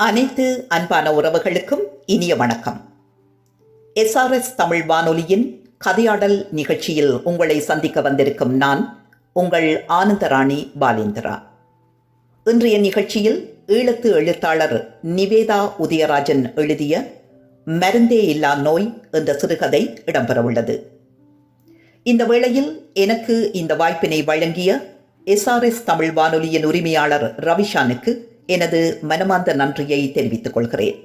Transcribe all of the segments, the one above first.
அனைத்து அன்பான உறவுகளுக்கும் இனிய வணக்கம். SRS தமிழ் வானொலியின் கதையாடல் நிகழ்ச்சியில் உங்களை சந்திக்க வந்திருக்கும் நான் உங்கள் ஆனந்தராணி பாலேந்திரா. இன்றைய நிகழ்ச்சியில் ஈழத்து எழுத்தாளர் நிவேதா உதயராஜன் எழுதிய மருந்தே இல்லா நோய் என்ற சிறுகதை இடம்பெறவுள்ளது. இந்த வேளையில் எனக்கு இந்த வாய்ப்பினை வழங்கிய SRS தமிழ் வானொலியின் உரிமையாளர் ரவிஷானுக்கு எனது மனமார்ந்த நன்றியை தெரிவித்துக் கொள்கிறேன்.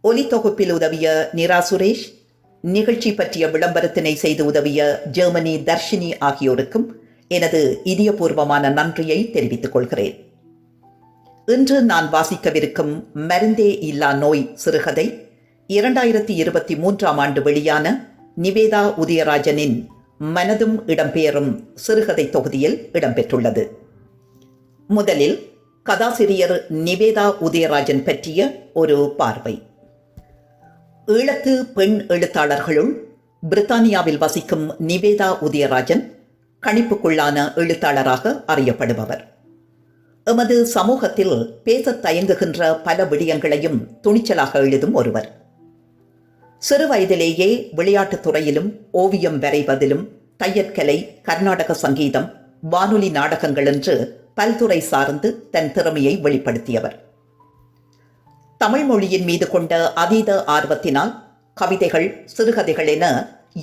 ஒலி தொகுப்பில் உதவிய நிரா சுரேஷ், நிகழ்ச்சி பற்றிய விளம்பரத்தினை செய்து உதவிய ஜெர்மனி தர்ஷினி ஆகியோருக்கும் எனது இதயபூர்வமான நன்றியை தெரிவித்துக் கொள்கிறேன். இன்று நான் வாசிக்கவிருக்கும் மருந்தே இல்லா நோய் சிறுகதை 2023 ஆண்டு வெளியான நிவேதா உதயராஜனின் மனதும் இடம்பெயரும் சிறுகதை தொகுதியில் இடம்பெற்றுள்ளது. முதலில் கதாசிரியர் நிவேதா உதயராஜன் பற்றிய ஒரு பார்வை. ஈழத்து பெண் எழுத்தாளர்களுள் பிரித்தானியாவில் வசிக்கும் நிவேதா உதயராஜன் கணிப்புக்குள்ளான எழுத்தாளராக அறியப்படுபவர். எமது சமூகத்தில் பேசத் தயங்குகின்ற பல விடயங்களையும் துணிச்சலாக எழுதும் ஒருவர். சிறு வயதிலேயே விளையாட்டுத் துறையிலும் ஓவியம் வரைவதிலும் தையற்கலை, கர்நாடக சங்கீதம், வானொலி நாடகங்கள் என்று பல்துறை சார்ந்து தன் திறமையை வெளிப்படுத்தியவர். தமிழ் மொழியின் மீது கொண்ட அதீத ஆர்வத்தினால் கவிதைகள், சிறுகதைகள் என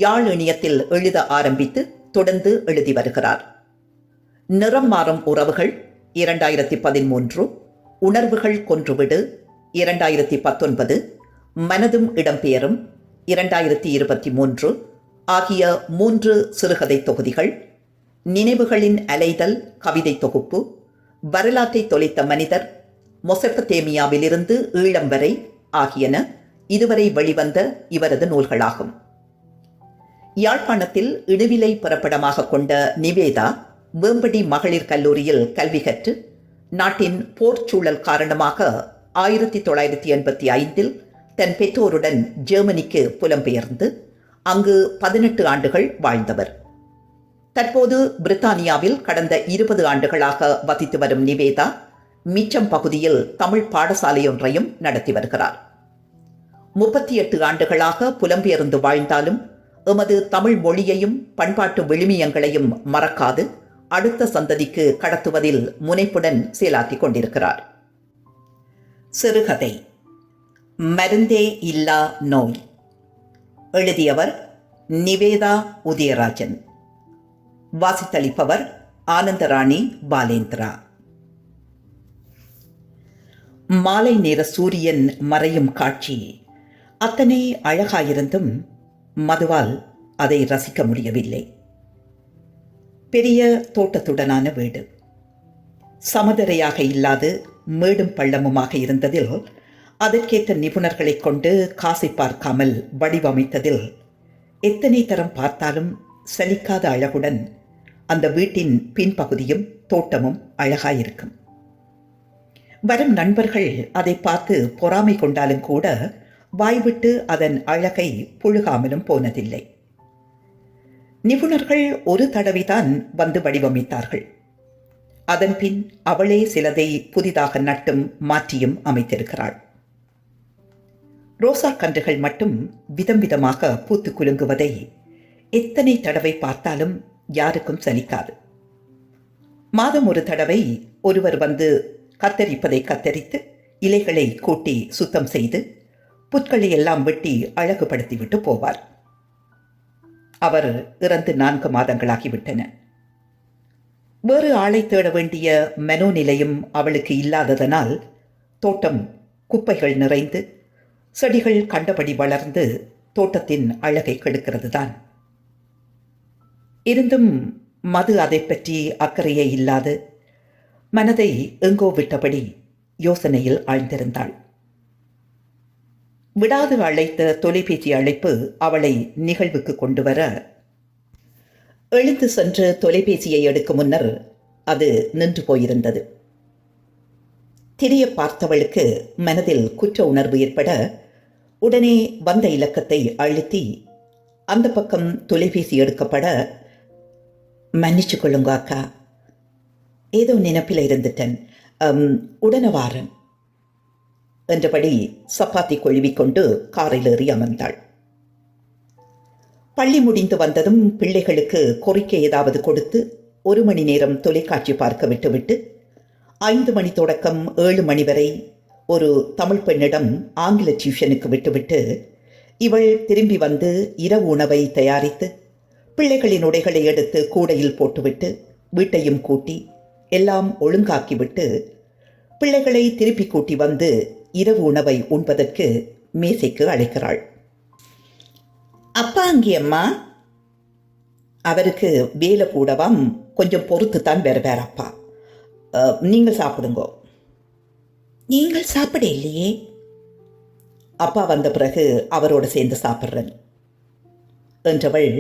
யாழ் இணையத்தில் எழுத ஆரம்பித்து தொடர்ந்து எழுதி வருகிறார். நிறம் மாறும் உறவுகள் 2013, உணர்வுகள் கொன்றுவிடு 2019, மனதும் இடம்பெயரும் 2023 ஆகிய 3 சிறுகதை தொகுதிகள், நினைவுகளின் அலைதல் கவிதை தொகுப்பு, வரலாற்றை தொலைத்த மனிதர், மொசப்பத்தேமியாவிலிருந்து ஈழம் வரை ஆகியன இதுவரை வெளிவந்த இவரது நூல்களாகும். யாழ்ப்பாணத்தில் இடுவிலை பிறப்பிடமாக கொண்ட நிவேதா வேம்படி மகளிர் கல்லூரியில் கல்வி கற்று நாட்டின் போர்ச்சூழல் காரணமாக 1985 தன் பெற்றோருடன் ஜெர்மனிக்கு புலம்பெயர்ந்து அங்கு 18 ஆண்டுகள் வாழ்ந்தவர். தற்போது பிரித்தானியாவில் கடந்த 20 ஆண்டுகளாக வசித்து வரும் நிவேதா மிச்சம் பகுதியில் தமிழ் பாடசாலையொன்றையும் நடத்தி வருகிறார். 38 ஆண்டுகளாக புலம்பெயர்ந்து வாழ்ந்தாலும் எமது தமிழ் மொழியையும் பண்பாட்டு விழுமியங்களையும் மறக்காது அடுத்த சந்ததிக்கு கடத்துவதில் முனைப்புடன் செயலாற்றிக் கொண்டிருக்கிறார். சிறுகதை மருந்தே இல்லா நோய். எழுதியவர் நிவேதா உதயராஜன். வாசித்தளிப்பவர் ஆனந்தராணி பாலேந்திரா. மாலை நேர சூரியன் மறையும் காட்சி அத்தனை அழகாயிருந்தும் மதுவால் அதை ரசிக்க முடியவில்லை. பெரிய தோட்டத்துடனான வீடு, சமதரையாக இல்லாது மேடும் பள்ளமுமாக இருந்ததில் அதற்கேற்ற நிபுணர்களை கொண்டு காசை பார்க்காமல் வடிவமைத்ததில் எத்தனை தரம் பார்த்தாலும் சலிக்காத அழகுடன் அந்த வீட்டின் பின்பகுதியும் தோட்டமும் அழகாயிருக்கும். வரும் நண்பர்கள் அதை பார்த்து பொறாமை கொண்டாலும் கூட வாய்விட்டு அதன் அழகை புழுகாமலும் போனதில்லை. நிபுணர்கள் ஒரு தடவைதான் வந்து வடிவமைத்தார்கள். அதன்பின் அவளே சிலதை புதிதாக நட்டும் மாற்றியும் அமைத்திருக்கிறாள். ரோசா கன்றுகள் மட்டும் விதம் விதமாக பூத்து குலுங்குவதை எத்தனை தடவை பார்த்தாலும் யாருக்கும் சலிக்காது. மாதம் ஒரு தடவை ஒருவர் வந்து கத்தரிப்பதை கத்தரித்து இலைகளை கூட்டி சுத்தம் செய்து புற்களை எல்லாம் வெட்டி அழகுபடுத்திவிட்டு போவார். அவர் இறந்து 4 மாதங்களாகிவிட்டன. வேறு ஆளை தேட வேண்டிய மனோநிலையும் அவளுக்கு இல்லாததனால் தோட்டம் குப்பைகள் நிறைந்து செடிகள் கண்டபடி வளர்ந்து தோட்டத்தின் அழகை கெடுக்கிறது தான். இருந்தும் மது அதை பற்றி அக்கறையே இல்லாது மனதை எங்கோ விட்டபடி யோசனையில் ஆழ்ந்திருந்தாள். விடாது அழைத்த தொலைபேசி அழைப்பு அவளை நிகழ்வுக்கு கொண்டு வர எழுந்து சென்று தொலைபேசியை எடுக்கும் முன்னர் அது நின்று போயிருந்தது. திரிய பார்த்தவளுக்கு மனதில் குற்ற உணர்வு ஏற்பட உடனே வந்த இலக்கத்தை அழுத்தி அந்த பக்கம் தொலைபேசி எடுக்கப்பட, மன்னிச்சு கொள்ளுங்க அக்கா, ஏதோ நினைப்பில் இருந்துட்டேன், உடனே வாரன் என்றபடி சப்பாத்தி கொழுவிக்கொண்டு காரில் ஏறி அமர்ந்தாள். பள்ளி முடிந்து வந்ததும் பிள்ளைகளுக்கு கோரிக்கை ஏதாவது கொடுத்து 1 மணி நேரம் தொலைக்காட்சி பார்க்க விட்டுவிட்டு 5 மணி தொடக்கம் 7 மணி வரை ஒரு தமிழ் பெண்ணிடம் ஆங்கில டியூஷனுக்கு விட்டுவிட்டு இவள் திரும்பி வந்து இரவு உணவை தயாரித்து பிள்ளைகளின் உடைகளை எடுத்து கூடையில் போட்டுவிட்டு வீட்டையும் கூட்டி எல்லாம் ஒழுங்காக்கிவிட்டு பிள்ளைகளை திருப்பி கூட்டி வந்து இரவு உணவை உண்பதற்கு மேசைக்கு அழைக்கிறாள். அப்பா அங்கே அம்மா. அவருக்கு வேலை கூடவாம், கொஞ்சம் பொறுத்து தான் வருவார் அப்பா. நீங்கள் சாப்பிடுங்கோ. நீங்கள் சாப்பிட இல்லையே. அப்பா வந்த பிறகு அவரோடு சேர்ந்து சாப்பிட்றேன் என்றவள்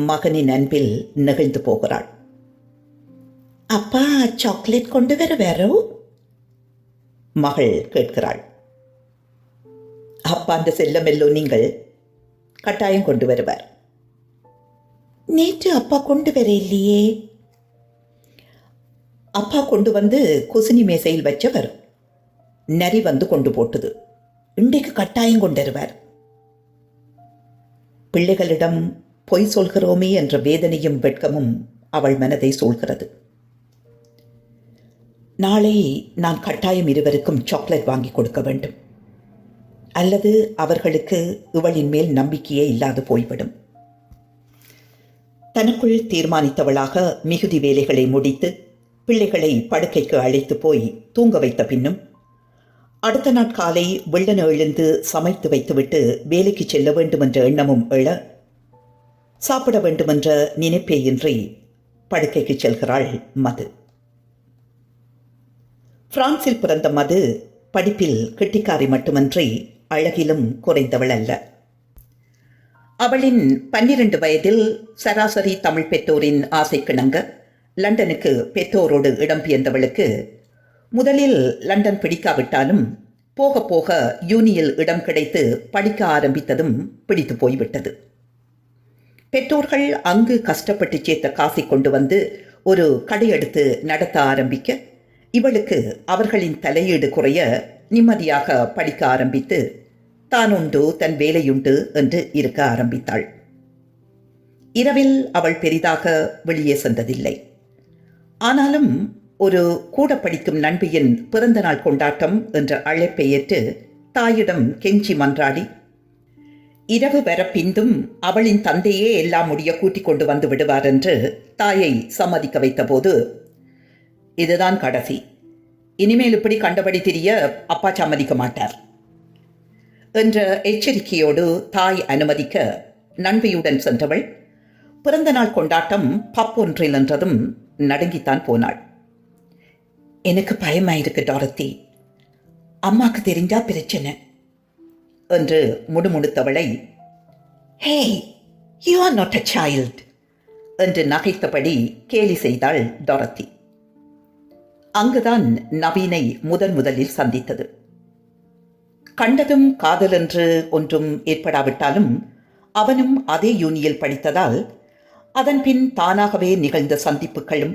மகனின் அன்பில் நெகிழ்ந்து போகிறாள். அப்பா சாக்லேட் கொண்டு வர வேறோ? மகள் கேட்கிறாள். அப்பா அந்த செல்லமெல்லோ நீங்கள் கட்டாயம் கொண்டு வருவார். நேற்று அப்பா கொண்டு வர இல்லையே. அப்பா கொண்டு வந்து குசினி மேசையில் வச்சவர் நரி வந்து கொண்டு போட்டது. இன்றைக்கு கட்டாயம் கொண்டு வருவார். பிள்ளைகளிடம் பொய் சொல்கிறோமே என்ற வேதனையும் வெட்கமும் அவள் மனதை சூழ்கிறது. நாளை நான் கட்டாயம் இருவருக்கும் சாக்லேட் வாங்கி கொடுக்க வேண்டும், அல்லது அவர்களுக்கு இவளின் மேல் நம்பிக்கையே இல்லாது போய்விடும். தனக்குள் தீர்மானித்தவளாக மிகுதி வேலைகளை முடித்து பிள்ளைகளை படுக்கைக்கு அழைத்து போய் தூங்க வைத்த பின்னும் அடுத்த நாட்காலை வெள்ளன எழுந்து சமைத்து வைத்துவிட்டு வேலைக்கு செல்ல வேண்டுமென்ற எண்ணமும் எழ சாப்பிட வேண்டுமென்ற நினைப்பேயின்றி படுக்கைக்கு செல்கிறாள் மது. பிரான்சில் பிறந்த மது படிப்பில் கெட்டிக்காரி மட்டுமன்றி அழகிலும் குறைந்தவள் அல்ல. அவளின் 12 வயதில் சராசரி தமிழ் பெற்றோரின் ஆசைக்கிணங்க லண்டனுக்கு பெற்றோரோடு இடம்பெயர்ந்தவளுக்கு முதலில் லண்டன் பிடிக்காவிட்டாலும் போக போக யூனியில் இடம் கிடைத்து படிக்க ஆரம்பித்ததும் பிடித்து போய்விட்டது. பெற்றோர்கள் அங்கு கஷ்டப்பட்டு சேர்த்த காசை கொண்டு வந்து ஒரு கடையெடுத்து நடத்த ஆரம்பிக்க இவளுக்கு அவர்களின் தலையீடு குறைய நிம்மதியாக படிக்க ஆரம்பித்து தான் உண்டு தன் வேலையுண்டு என்று இருக்க ஆரம்பித்தாள். இரவில் அவள் பெரிதாக வெளியே சென்றதில்லை. ஆனாலும் ஒரு கூட படிக்கும் நண்பியின் பிறந்த நாள் கொண்டாட்டம் என்ற அழைப்பை ஏற்று தாயிடம் கெஞ்சி மன்றாடி இரவு வர பிந்தும் அவளின் தந்தையே எல்லாம் முடிய கூட்டிக் கொண்டு வந்து விடுவார் என்று தாயை சம்மதிக்க வைத்தபோது, இதுதான் கடைசி, இனிமேல் இப்படி கண்டபடி திரிய அப்பா சம்மதிக்க மாட்டார் என்ற எச்சரிக்கையோடு தாய் அனுமதிக்க நண்பியுடன் சென்றவள் பிறந்த நாள் கொண்டாட்டம் பப் ஒன்றில் என்றதும் நடுங்கித்தான் போனாள். எனக்கு பயமாயிருக்கு டாரத்தி, அம்மாக்கு தெரிஞ்சா பிரச்சனை என்று முணுமுணுத்தவளை, hey you are not a child என்று நகைத்தபடி கேலி செய்தாள் டாரத்தி. அங்குதான் நவீனை முதலில் சந்தித்தது. கண்டதும் காதல் என்று ஒன்றும் ஏற்படாவிட்டாலும் அவனும் அதே யூனியில் படித்ததால் அதன் பின் தானாகவே நிகழ்ந்த சந்திப்புகளும்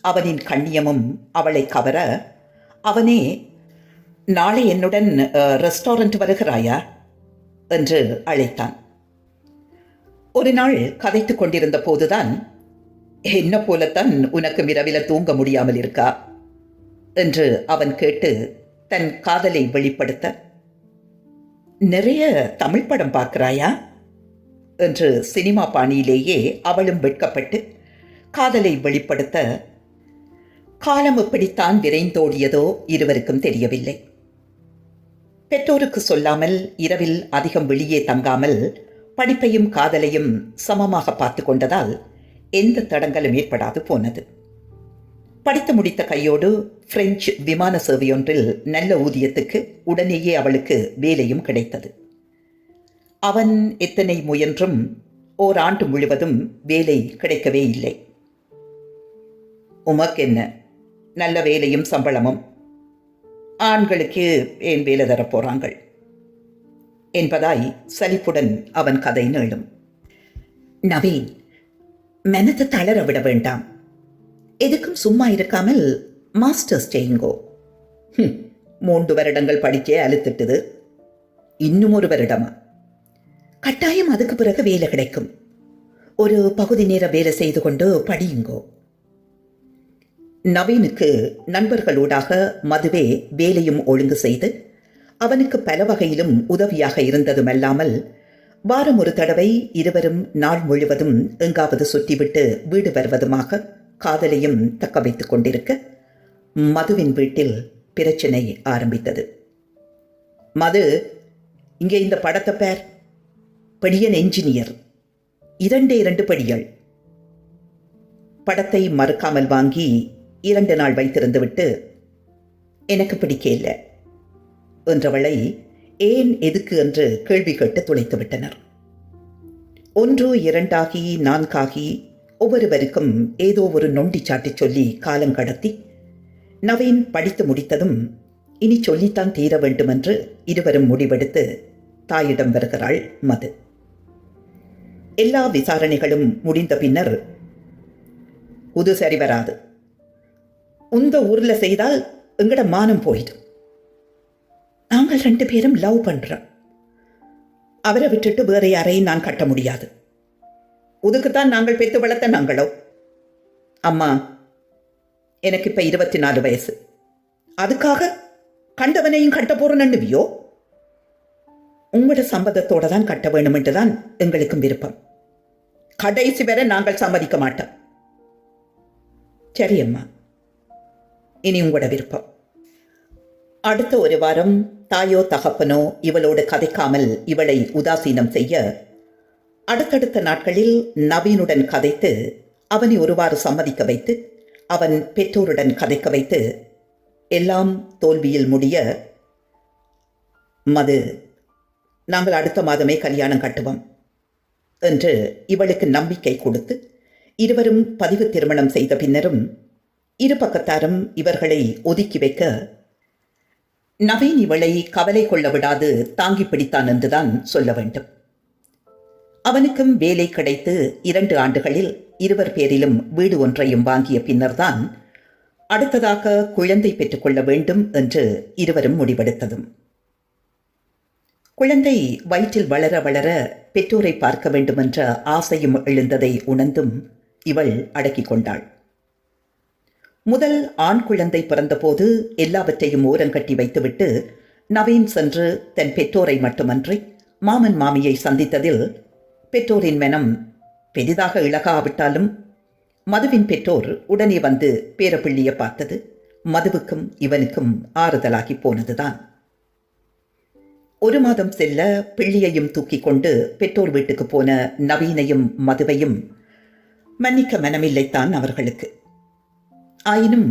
அவனின் கண்ணியமும் அவளை கவர அவனே நாளை என்னுடன் ரெஸ்டாரண்ட் வருகிறாயா என்று அழைத்தான். ஒரு நாள் கதைத்து கொண்டிருந்த போதுதான், என்ன போலத்தான் உனக்கு இரவில தூங்க முடியாமல் இருக்கா என்று அவன் கேட்டு தன் காதலை வெளிப்படுத்த, நிறைய தமிழ் படம் பார்க்கிறாயா என்று சினிமா பாணியிலேயே அவளும் வெட்கப்பட்டு காதலை வெளிப்படுத்த, காலம் எப்படித்தான் விரைந்தோடியதோ இருவருக்கும் தெரியவில்லை. பெற்றோருக்கு சொல்லாமல் இரவில் அதிகம் வெளியே தங்காமல் படிப்பையும் காதலையும் சமமாக பார்த்து கொண்டதால் எந்த தடங்களும் ஏற்படாது போனது. படித்து முடித்த கையோடு பிரெஞ்சு விமான சேவையொன்றில் நல்ல ஊதியத்துக்கு உடனேயே அவளுக்கு வேலையும் கிடைத்தது. அவன் எத்தனை முயன்றும் ஓராண்டு முழுவதும் வேலை கிடைக்கவே இல்லை. உமக்கென்ன, நல்ல வேலையும் சம்பளமும், ஆண்களுக்கு ஏன் வேலை தரப்போறாங்கள் என்பதாய் சலிப்புடன் அவன் கதை நீளும். நவீன், மனத்தை தளர விட வேண்டாம், எதுக்கும் சும்மா இருக்காமல் மாஸ்டர்ஸ் செய்யுங்கோ. 3 வருடங்கள் படிச்சே அழுத்துட்டுது. இன்னும் 1 வருடமா? கட்டாயம் அதுக்கு பிறகு வேலை கிடைக்கும். ஒரு பகுதி நேர வேலை செய்து கொண்டு படியுங்கோ. நவீனுக்கு நண்பர்களூடாக மதுவே வேலையும் ஒழுங்கு செய்து அவனுக்கு பல வகையிலும் உதவியாக இருந்ததுமல்லாமல் வாரம் ஒரு தடவை இருவரும் நாள் முழுவதும் எங்காவது சுற்றிவிட்டு வீடு வருவதுமாக காதலையும் தக்க வைத்துக் கொண்டிருக்க மதுவின் வீட்டில் பிரச்சனை ஆரம்பித்தது. மது, இங்கே இந்த படத்தை பேர். படியன் என்ஜினியர், 2 படிகள். படத்தை மறுக்காமல் வாங்கி 2 நாள் வைத்திருந்து விட்டு, எனக்கு பிடிக்கல என்றவளை ஏன் எதுக்கு என்று கேள்வி கேட்டு துளைத்து விட்டனர். 1 2 4 ஒவ்வொருவருக்கும் ஏதோ ஒரு நொண்டி சாட்டி சொல்லி காலம் கடத்தி நவீன் படித்து முடித்ததும் இனி சொல்லித்தான் தீர வேண்டும் என்று இருவரும் முடிவெடுத்து தாயிடம் வருகிறாள் மது. எல்லா விசாரணைகளும் முடிந்த பின்னர், உது சரி வராது, உந்த ஊர்ல செய்தால் எங்கட மானம் போயிடும். நாங்கள் 2 பேரும் லவ் பண்றோம். அவரை விட்டுட்டு வேற யாரையும் நான் கட்ட முடியாது. உதுக்குத்தான் நாங்கள் பெத்து வளர்த்த நாங்களோ. அம்மா, எனக்கு இப்ப 24 வயசு. அதுக்காக கண்டவனையும் கட்ட போறோன்னுவியோ? உங்களோட சம்மதத்தோட தான் கட்ட வேணும் என்றுதான் எங்களுக்கும் விருப்பம். கடைசி வரை நாங்கள் சம்மதிக்க மாட்டோம். சரி அம்மா, இனி உங்களோட விருப்பம். அடுத்த 1 வாரம் தாயோ தகப்பனோ இவளோடு கதைக்காமல் இவளை உதாசீனம் செய்ய, அடுத்தடுத்த நாட்களில் நவீனுடன் கதைத்து அவனை ஒருவாறு சம்மதிக்க வைத்து அவன் பெற்றோருடன் கதைக்க வைத்து எல்லாம் தோல்வியில் முடிய, மது, நாங்கள் அடுத்த மாதமே கல்யாணம் கட்டுவோம் என்று இவளுக்கு நம்பிக்கை கொடுத்து இருவரும் பதிவு திருமணம் செய்த பின்னரும் இரு பக்கத்தாரும் இவர்களை ஒதுக்கி வைக்க, நவீன் இவளை கவலை கொள்ள விடாது தாங்கி பிடித்தான் என்றுதான் சொல்ல வேண்டும். அவனுக்கும் வேலை கிடைத்து 2 ஆண்டுகளில் இருவர் பேரிலும் வீடு ஒன்றையும் வாங்கிய பின்னர்தான் அடுத்ததாக குழந்தை பெற்றுக்கொள்ள வேண்டும் என்று இருவரும் முடிவெடுத்ததும், குழந்தை வயிற்றில் வளர வளர பெற்றோரை பார்க்க வேண்டும் என்ற ஆசையும் எழுந்ததை உணர்ந்தும் இவள் அடக்கிக் கொண்டாள். முதல் ஆண் குழந்தை பிறந்தபோது எல்லாவற்றையும் ஓரங்கட்டி வைத்துவிட்டு நவீன் சென்று தன் பெற்றோரை மட்டுமன்றி மாமன் மாமியை சந்தித்ததில் பெற்றோரின் மனம் பெரிதாக இழகாவிட்டாலும் மதுவின் பெற்றோர் உடனே வந்து பேரப்பிள்ளியை பார்த்தது மதுவுக்கும் இவனுக்கும் ஆறுதலாகி போனதுதான். 1 மாதம் செல்ல பிள்ளையையும் தூக்கி கொண்டு பெற்றோர் வீட்டுக்கு போன நவீனையும் மதுவையும் மன்னிக்க மனமில்லைத்தான் அவர்களுக்கு. ஆயினும்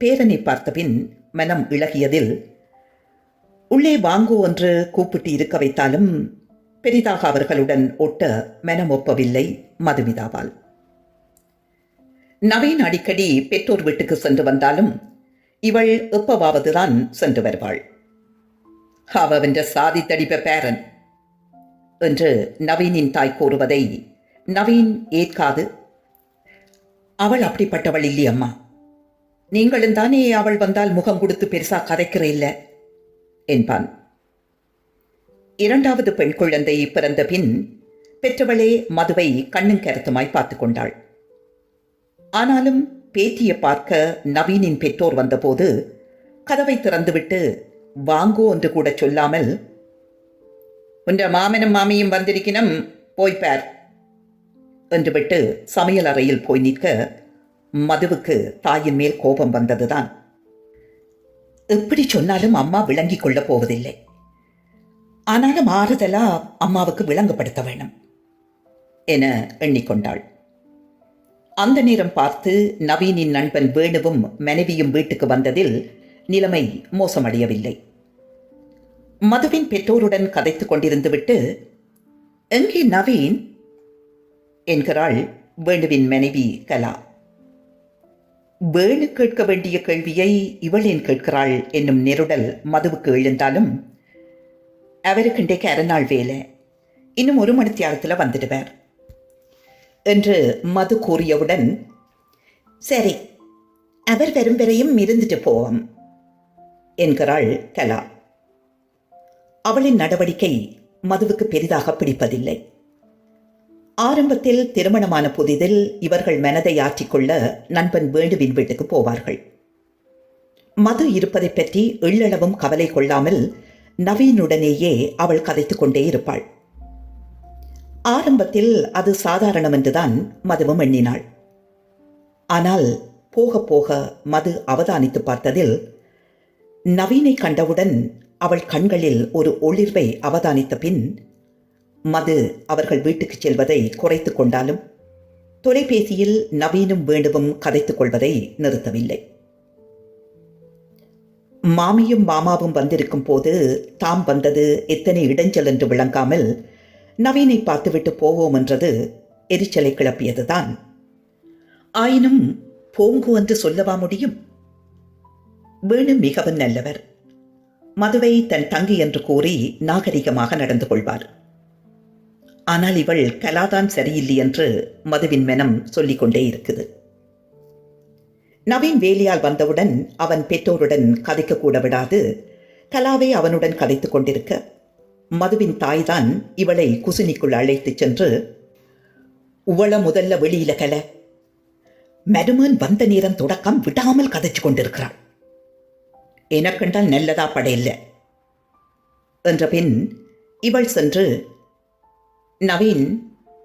பேரனை பார்த்தபின் மனம் இளகியதில் உள்ளே வாங்கோ என்று கூப்பிட்டு இருக்க வைத்தாலும் பெரிதாக அவர்களுடன் ஒட்ட மனம் ஒப்பவில்லை மதுமிதாவால். நவீன் அடிக்கடி பெற்றோர் வீட்டுக்கு சென்று வந்தாலும் இவள் எப்பவாவதுதான் சென்று வருவாள். அவன் சாதி தடிப்ப பேரன் என்று நவீனின் தாய் கூறுவதை நவீன் ஏற்காது, அவள் அப்படிப்பட்டவள் இல்லையம்மா, நீங்களும் தானே அவள் வந்தால் முகம் கொடுத்து பெருசா கதைக்கிற இல்ல என்பான். 2வது பெண் குழந்தை பிறந்த பின் பெற்றவளே மதுவை கண்ணும் கருத்துமாய் பார்த்து கொண்டாள். ஆனாலும் பேத்தியை பார்க்க நவீனின் பெற்றோர் வந்தபோது கதவை திறந்துவிட்டு வாங்கோ என்று கூட சொல்லாமல், உன்ற மாமனும் மாமியும் வந்திருக்கணும், போய்ப்பார் என்று விட்டு சமையல் அறையில் போய் நிற்க மதுவுக்கு தாயின் மேல் கோபம் வந்ததுதான். எப்படி சொன்னாலும் அம்மா விளங்கிக் கொள்ளப் போவதில்லை. ஆனாலும் ஆறுதலா அம்மாவுக்கு விளங்கப்படுத்த வேணும் என எண்ணிக்கொண்டாள். அந்த நேரம் பார்த்து நவீனின் நண்பன் வேணுவும் மனைவியும் வீட்டுக்கு வந்ததில் நிலைமை மோசமடையவில்லை. மதுவின் பெற்றோருடன் கதைத்துக் கொண்டிருந்து விட்டு, எங்கே நவீன் என்கிறாள் வேணுவின் மனைவி கலா. வேணு கேட்க வேண்டிய கேள்வியை இவள் ஏன் கேட்கிறாள் என்னும் நெருடல் மதுவுக்கு எழுந்தாலும், அவருக்கு இன்றைக்கு 1/2 நாள் வேலை, இன்னும் 1 மணி நேரத்தில் வந்துடுவார் என்று மது கூறியவுடன், சரி அவர் வரும் வரையும் இருந்துட்டு போவோம் என்கிறாள் கலா. அவளின் நடவடிக்கை மதுவுக்கு பெரிதாக பிடிப்பதில்லை. ஆரம்பத்தில் திருமணமான புதிதில் இவர்கள் மனதை ஆற்றிக்கொள்ள நண்பன் வேணுவின் வீட்டுக்கு போவார்கள். மது இருப்பதை பற்றி எள்ளளவும் கவலை கொள்ளாமல் நவீனுடனேயே அவள் கதைத்துக் கொண்டே இருப்பாள். ஆரம்பத்தில் அது சாதாரணம் என்றுதான் மதுவும் எண்ணினாள். ஆனால் போக போக மது அவதானித்து பார்த்ததில் நவீனை கண்டவுடன் அவள் கண்களில் ஒரு ஒளிர்வை அவதானித்த பின் மது அவர்கள் வீட்டுக்கு செல்வதை குறைத்து கொண்டாலும் தொலைபேசியில் நவீனும் வேணுவும் கதைத்துக் கொள்வதை நிறுத்தவில்லை. மாமியும் மாமாவும் வந்திருக்கும் போது தாம் வந்தது எத்தனை இடைஞ்சல் என்று விளங்காமல் நவீனை பார்த்துவிட்டு போவோம் என்றது எரிச்சலை கிளப்பியதுதான். ஆயினும் போங்கு என்று சொல்லவா முடியும்? வேணு மிகவும் நல்லவர். மதுவை தன் தங்கி என்று கூறி நாகரிகமாக நடந்து கொள்வார். ஆனால் இவள் கலாதான் சரியில்லை என்று மதுவின் மனம் சொல்லிக்கொண்டே இருக்குது. நவீன் வேலையால் வந்தவுடன் அவன் பெற்றோருடன் கதைக்க கூட விடாது கலாவை அவனுடன் கதைத்துக் கொண்டிருக்க மதுவின் தாய்தான் இவளை குசினிக்குள் அழைத்துச் சென்று, உவள முதல்ல வெளியில கல, மருமன் வந்த நேரம் தொடக்கம் விடாமல் கதைச்சு கொண்டிருக்கிறாள், எனக்கென்றால் நல்லதா படையில்ல என்ற பின் இவள் சென்று, நவீன்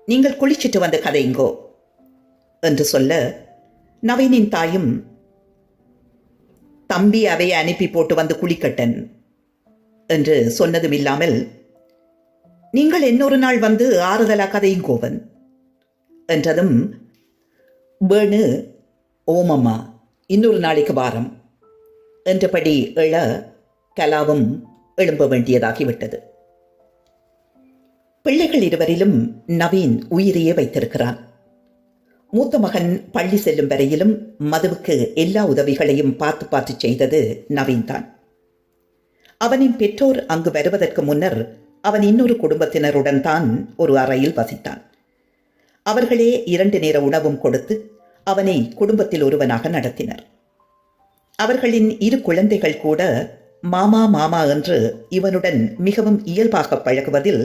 நீங்கள் குளிச்சிட்டு வந்த கதைங்கோ என்று சொல்ல நவீனின் தாயும், தம்பி அவையை அனுப்பி போட்டு வந்து குளிக்கட்டன் என்று சொன்னதும் இல்லாமல், நீங்கள் இன்னொரு நாள் வந்து ஆறுதலா கதையுங்கோவன் என்றதும் வேணு, ஓமம்மா இன்னொரு நாளைக்கு வாரம் என்றபடி எழ கலாவும் எழும்ப வேண்டியதாகிவிட்டது. பிள்ளைகள் இருவரிலும் நவீன் உயிரையே வைத்திருக்கிறான். மூத்த மகன் பள்ளி செல்லும் வரையிலும் மதுவுக்கு எல்லா உதவிகளையும் பார்த்து பார்த்து செய்தது நவீன் தான். அவனின் பெற்றோர் அங்கு வருவதற்கு முன்னர் அவன் இன்னொரு குடும்பத்தினருடன் தான் ஒரு அறையில் வசித்தான். அவர்களே 2 நேர உணவும் கொடுத்து அவனை குடும்பத்தில் ஒருவனாக நடத்தினர். அவர்களின் 2 குழந்தைகள் கூட மாமா மாமா என்று இவனுடன் மிகவும் இயல்பாக பழகுவதில்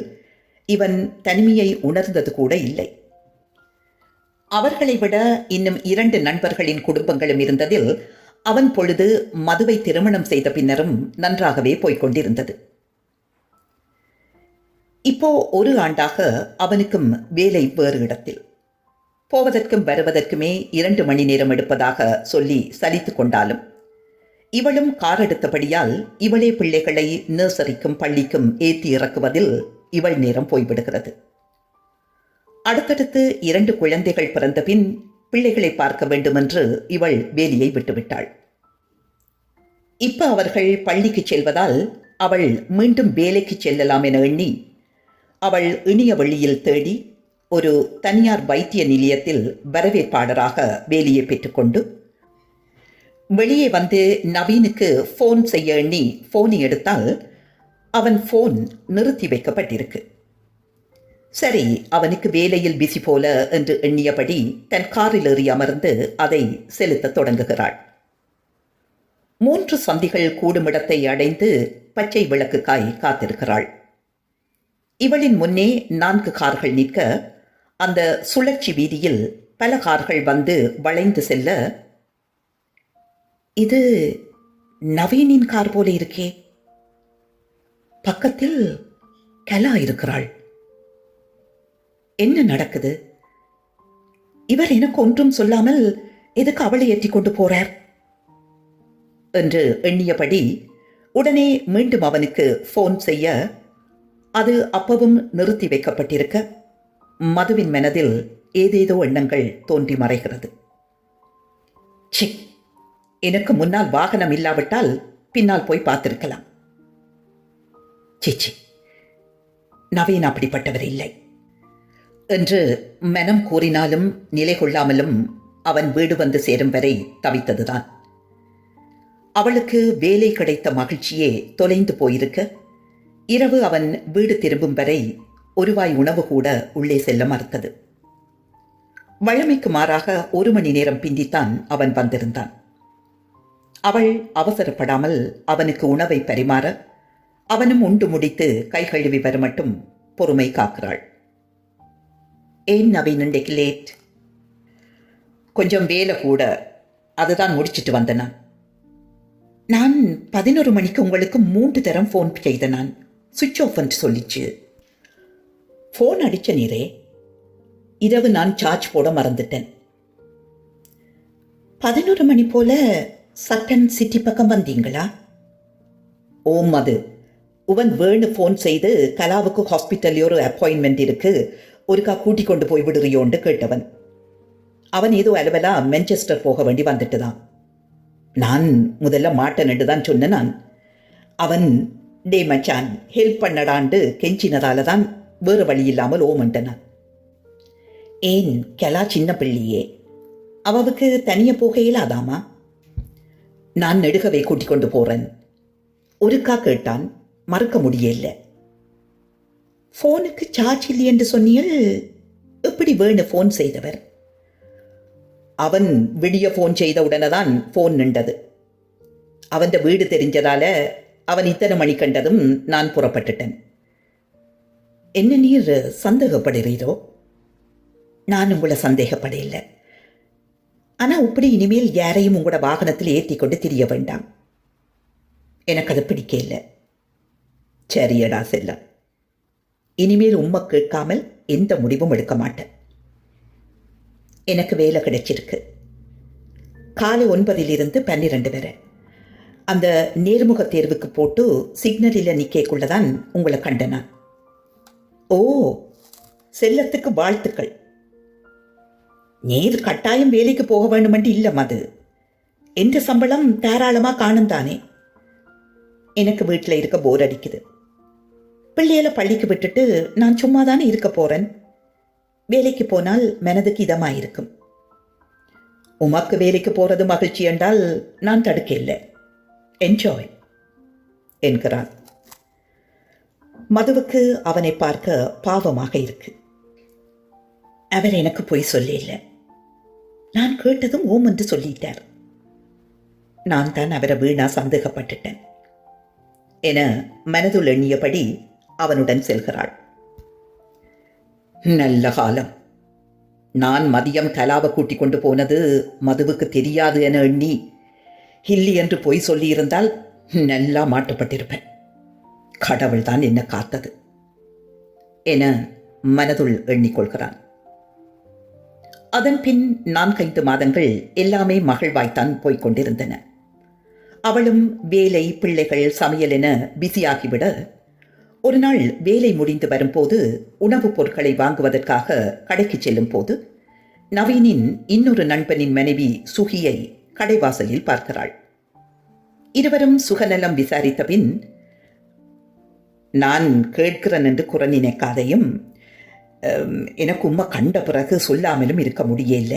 இவன் தனிமையை உணர்ந்தது கூட இல்லை. அவர்களை விட இன்னும் 2 நண்பர்களின் குடும்பங்களும் இருந்ததில் அவன் பொழுது மதுவை திருமணம் செய்த பின்னரும் நன்றாகவே போய்கொண்டிருந்தது. இப்போ 1 ஆண்டாக அவனுக்கும் வேலை வேறு இடத்தில். போவதற்கும் வருவதற்குமே 2 மணி நேரம் எடுப்பதாக சொல்லி சலித்து கொண்டாலும் இவளும் கார் எடுத்தபடியால் இவளே பிள்ளைகளை நர்சரிக்கும் பள்ளிக்கும் ஏற்றி இறக்குவதில் இவள் நேரம் போய்விடுகிறது. அடுத்தடுத்து 2 குழந்தைகள் பிறந்த பின் பிள்ளைகளை பார்க்க வேண்டுமென்று இவள் வேலையை விட்டுவிட்டாள். இப்ப அவர்கள் பள்ளிக்கு செல்வதால் அவள் மீண்டும் வேலைக்கு செல்லலாம் என எண்ணி அவள் இணைய வழியில் தேடி ஒரு தனியார் வைத்திய நிலையத்தில் வரவேற்பாளராக வேலையை பெற்றுக்கொண்டு வெளியே வந்து நவீனுக்கு ஃபோன் செய்ய எண்ணி ஃபோனை எடுத்தால் அவன் ஃபோன் நிறுத்தி வைக்கப்பட்டிருக்கு. சரி, அவனுக்கு வேலையில் பிசி போல என்று எண்ணியபடி தன் காரில் ஏறி அமர்ந்து அதை செலுத்த தொடங்குகிறாள். 3 சந்திகள் கூடுமிடத்தை அடைந்து பச்சை விளக்குக்காய் காத்திருக்கிறாள். இவளின் முன்னே 4 கார்கள் நிற்க அந்த சுழற்சி வீதியில் பல கார்கள் வந்து வளைந்து செல்ல, இது நவீனின் கார் போல இருக்கே, பக்கத்தில் கலா இருக்கிறாள், என்ன நடக்குது? இவர் எனக்கு ஒன்றும் சொல்லாமல் எதுக்கு அவளை ஏற்றி கொண்டு போறார் என்று எண்ணியபடி உடனே மீண்டும் அவனுக்கு ஃபோன் செய்ய அது அப்பவும் நிறுத்தி வைக்கப்பட்டிருக்க மதுவின் மனதில் ஏதேதோ எண்ணங்கள் தோன்றி மறைகிறது. சி, எனக்கு முன்னால் வாகனம் இல்லாவிட்டால் பின்னால் போய் பார்த்திருக்கலாம். சிச்சி, நவீன் அப்படிப்பட்டவர் இல்லை என்று மனம் கூறினாலும் நிலை கொள்ளாமலும் அவன் வீடு வந்து சேரும் வரை தவித்ததுதான். அவளுக்கு வேலை கிடைத்த மகிழ்ச்சியே தொலைந்து போயிருக்க இரவு அவன் வீடு திரும்பும் வரை ஒரு வாய் உணவு கூட உள்ளே செல்ல மறுத்தது. வழமைக்கு மாறாக 1 மணி நேரம் பிந்தித்தான் அவன் வந்திருந்தான். அவள் அவசரப்படாமல் அவனுக்கு உணவை பரிமாற அவனும் உண்டு முடித்து கை கழுவி வர மட்டும் பொறுமை காக்கிறாள். ஏன் நவீன் இன்றைக்கு லேட்? கொஞ்சம் வேலை கூட, அதுதான் முடிச்சிட்டு வந்த நான் 11 மணிக்கு உங்களுக்கு 3 தரம் ஃபோன் செய்த நான் சுவிட்ச் ஆஃப் சொல்லிச்சு. ஃபோன் அடிச்ச நீரே, இரவு நான் சார்ஜ் போட மறந்துட்டேன். 11 மணி போல சட்டன் சிட்டி பக்கம் வந்தீங்களா? ஓம், அது உவன் வேணு ஃபோன் செய்து கலாவுக்கு ஹாஸ்பிட்டல்ல ஒரு அப்பாயின்மெண்ட் இருக்கு, ஒருக்கா கூட்டிக் கொண்டு போய் விடுறியோன்னு கேட்டவன். அவன் ஏதோ அலுவலா மென்செஸ்டர் போக வேண்டி வந்துட்டு தான். நான் முதல்ல மாட்டேன்னு தான் சொன்னேன். நான் அவன் டே மச்சான் ஹெல்ப் பண்ணடாண்டு கெஞ்சினதால தான் வேறு வழி இல்லாமல் ஓமன்ட்டனான். ஏன் கெலா சின்ன பிள்ளையே, அவவுக்கு தனிய போக இயலாதாமா? நான் நெடுகவே கூட்டிக் கொண்டு போறேன். ஒருக்கா கேட்டான், மறுக்க முடியல. ஃபோனுக்கு சார்ஜ் இல்லை என்று சொன்னியல், எப்படி வேணு ஃபோன் செய்தவர்? அவன் விடிய ஃபோன் செய்த உடனே தான் ஃபோன் நின்றது. அவன் வீடு தெரிஞ்சதால அவன் இத்தனை மணி கண்டதும் நான் புறப்பட்டுட்டேன். என்ன நீர் சந்தேகப்படுகிறீரோ? நான் உங்களை சந்தேகப்படையில்லை. ஆனால் இப்படி இனிமேல் யாரையும் உங்களோட வாகனத்தில் ஏற்றி கொண்டு திரிய வேண்டாம். எனக்கு அது பிடிக்க இல்லை. சரியடா செல்லம், இனிமேல் உம்மை கேட்காமல் எந்த முடிவும் எடுக்க மாட்டேன். எனக்கு வேலை கிடைச்சிருக்கு. காலை 9 to 12 வரை அந்த நேர்முக தேர்வுக்கு போட்டு சிக்னலில் நிற்கக்குள்ளதான் உங்களை கண்டனான். ஓ, செல்லத்துக்கு வாழ்த்துக்கள். நேர் கட்டாயம் வேலைக்கு போக வேண்டுமென்று இல்லை மது. என்ற சம்பளம் தாராளமாக காணும் தானே. எனக்கு வீட்டில் இருக்க போர் அடிக்குது. பிள்ளைகளை பள்ளிக்கு விட்டுட்டு நான் சும்மா தானே இருக்க போறேன். வேலைக்கு போனால் மனதுக்கு இதமாயிருக்கும். உமக்கு வேலைக்கு போறது மகிழ்ச்சி என்றால் நான் தடுக்க இல்லை. என்ஜாய் என்கிறான். மதுவுக்கு அவனை பார்க்க பாவமாக இருக்கு. அவர் எனக்கு பொய் சொல்லல. நான் கேட்டதும் ஓம் என்று சொல்லிட்டார். நான் தான் அவரை வீணா சந்தேகப்பட்டுட்டேன் என மனதுள் எண்ணியபடி அவனுடன் செல்கிறாள். நல்ல காலம். நான் மதியம் கலாவை கூட்டிக் கொண்டு போனது மதுவுக்கு தெரியாது என எண்ணி ஹில்லி என்று பொய் சொல்லியிருந்தால் நல்லா மாட்டுப்பட்டிருப்பேன். கடவுள் தான் என்ன காத்தது என மனதுள் எண்ணிக்கொள்கிறான். அதன் பின் 4-5 மாதங்கள் எல்லாமே மகிழ்வாய்த்தான் போய்கொண்டிருந்தன. அவளும் வேலை, பிள்ளைகள், சமையல் என பிஸியாகிவிட ஒரு நாள் வேலை முடிந்து வரும்போது உணவுப் பொருட்களை வாங்குவதற்காக கடைக்கு செல்லும் போது நவீனின் இன்னொரு நண்பனின் மனைவி சுகியை கடைவாசலில் பார்க்கிறாள். இருவரும் சுகநலம் விசாரித்த பின், நான் கேட்கிறேன் என்று குறை நினைக்காதையும், எனக்கு உம்மை கண்ட பிறகு சொல்லாமலும் இருக்க முடியல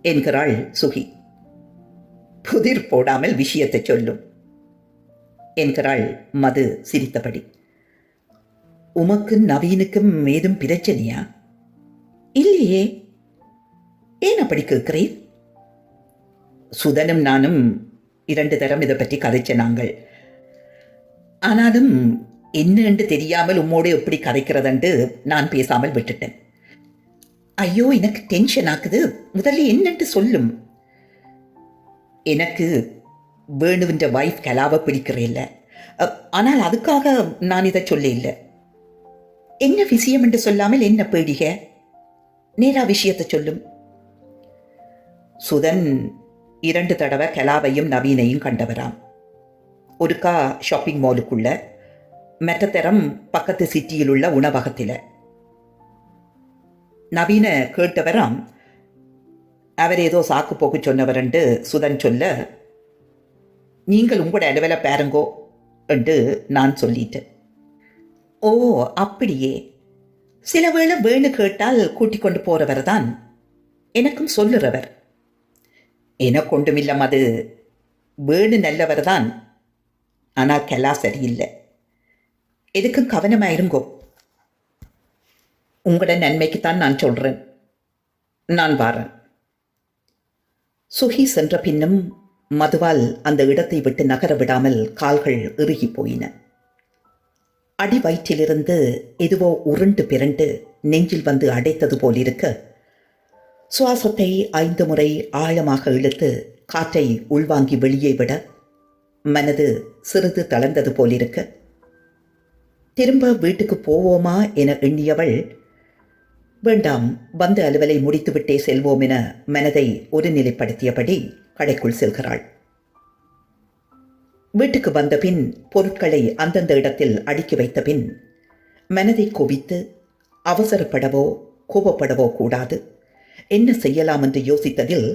என்கிறாள் சுகி. புதிர் போடாமல் விஷயத்தை சொல்லும் என்கிறாள் மது சிரித்தபடி. உமக்கு நவீனுக்கும் ஏதும் பிரச்சனையா? இல்லையே. ஏன் அப்படி கேட்கிறீர்? சுதனும் நானும் 2 தரம் இதை பற்றி கதைச்ச நாங்கள். ஆனாலும் என்னென்று தெரியாமல் உம்மோடு எப்படி கதைக்கிறதென்று நான் பேசாமல் விட்டுட்டேன். ஐயோ, எனக்கு டென்ஷன் ஆக்குது. முதல்ல என்னென்று சொல்லும். எனக்கு வேணுவின்ற வைஃப் கலாவை பிடிக்கிறேல்ல. ஆனால் அதுக்காக நான் இதை சொல்ல இல்லை. என்ன விஷயம் என்று சொல்லாமல் என்ன பேடிக? நேரா விஷயத்தை சொல்லும். சுதன் 2 தடவை கலாவையும் நவீனையும் கண்டவராம். ஒருக்கா ஷாப்பிங் மாலுக்குள்ள, மற்ற தரம் பக்கத்து சிட்டியில் உள்ள உணவகத்தில். நவீன கேட்டவராம். அவர் ஏதோ சாக்கு போக்கு சொன்னவரென்று சுதன் சொல்ல, நீங்கள் உங்களோட அலுவலை பாருங்கோ என்று நான் சொல்லிட்டேன். ஓ, அப்படியே. சில வேளை வேணு கேட்டால் கூட்டிக் கொண்டு போறவர் தான் எனக்கும் சொல்லுறவர். எனக்கு ஒன்றுமில்லம், அது வேணு நல்லவர் தான். ஆனால் கெலா சரியில்லை. எதுக்கும் கவனமாயிருங்கோ. உங்களோட நன்மைக்குத்தான் நான் சொல்றேன். நான் வாரேன். சுகி சென்ற பின்னும் மதுவால் அந்த இடத்தை விட்டு நகர விடாமல் கால்கள் இறுகி போயின. அடி வயிற்றிலிருந்து எதுவோ உருண்டு பிறண்டு நெஞ்சில் வந்து அடைத்தது போலிருக்க, சுவாசத்தை 5 முறை ஆழமாக இழுத்து காற்றை உள்வாங்கி வெளியே விட மனது சிறிது தளர்ந்தது போலிருக்க, திரும்ப வீட்டுக்கு போவோமா என எண்ணியவள், வேண்டாம், வந்த அலுவலை முடித்துவிட்டே செல்வோம் என மனதை ஒருநிலைப்படுத்தியபடி கடைக்குள் செல்கிறாள். வீட்டுக்கு வந்த பின் பொருட்களை அந்தந்த இடத்தில் அடுக்கி வைத்த பின் மனதை குவித்து அவசரப்படவோ கோபப்படவோ கூடாது. என்ன செய்யலாம் என்று யோசித்ததில்,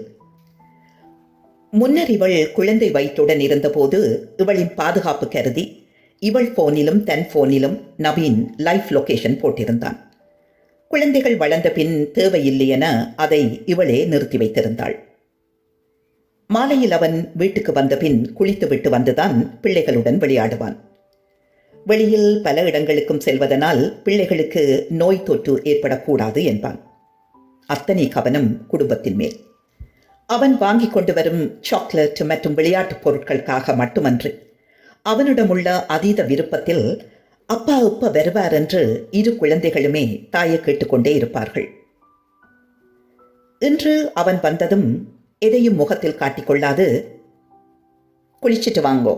முன்னர் இவள் குழந்தை வயிற்றுடன் இருந்தபோது இவளின் பாதுகாப்பு கருதி இவள் போனிலும் தன் போனிலும் நவீன் லைஃப் லொகேஷன் போட்டிருந்தான். குழந்தைகள் வளர்ந்த பின் தேவையில்லை என அதை இவளே நிறுத்தி வைத்திருந்தாள். மாலையில் அவன் வீட்டுக்கு வந்த பின் குளித்துவிட்டு வந்துதான் பிள்ளைகளுடன் விளையாடுவான். வெளியில் பல இடங்களுக்கும் செல்வதனால் பிள்ளைகளுக்கு நோய் தொற்று ஏற்படக்கூடாது என்பான். அத்தனை கவனம் குடும்பத்தின் மேல். அவன் வாங்கி கொண்டு வரும் சாக்லேட் மற்றும் விளையாட்டுப் பொருட்களுக்காக மட்டுமன்று, அவனிடமுள்ள அதீத விருப்பத்தில் அப்பா எப்ப வருவார் என்று 2 குழந்தைகளுமே தாயை கேட்டுக்கொண்டே இருப்பார்கள். இன்று அவன் வந்ததும் எதையும் முகத்தில் காட்டிக்கொள்ளாது, குளிச்சிட்டு வாங்கோ